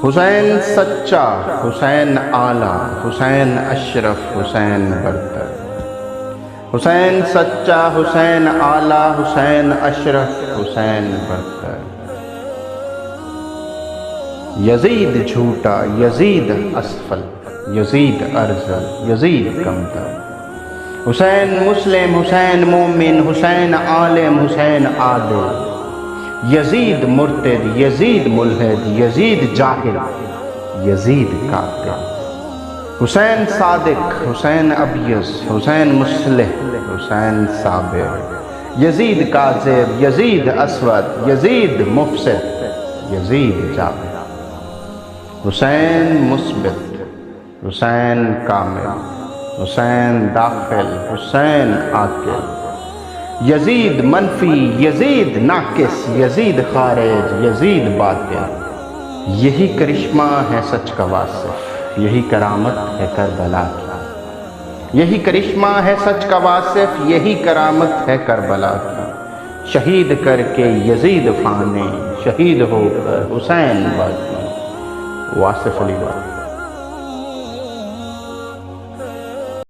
حسین سچا، حسین اعلیٰ، حسین اشرف، حسین برتر۔ حسین سچا، حسین اعلیٰ، حسین اشرف، حسین برتر۔ یزید جھوٹا، یزید اسفل، یزید ارذل، یزید کمتر۔ حسین مسلم، حسین مومن، حسین عالم، حسین عادل۔ یزید مرتد، یزید ملحد، یزید جاہل، یزید قاتل۔ حسین صادق، حسین ابیض، حسین مصلح، حسین صابر۔ یزید کاذب، یزید اسود، یزید مفسد، یزید جابر۔ حسین مثبت، حسین کامل، حسین داخل، حسین عاقل۔ یزید منفی، یزید ناقص، یزید خارج، یزید باطل۔ یہی کرشمہ ہے سچ کا واصف، یہی کرامت ہے کربلا کی۔ یہی کرشمہ ہے سچ کا واصف، یہی کرامت ہے کربلا کی۔ شہید کر کے یزید فانے، شہید ہو کر حسین باقی۔ واصف علی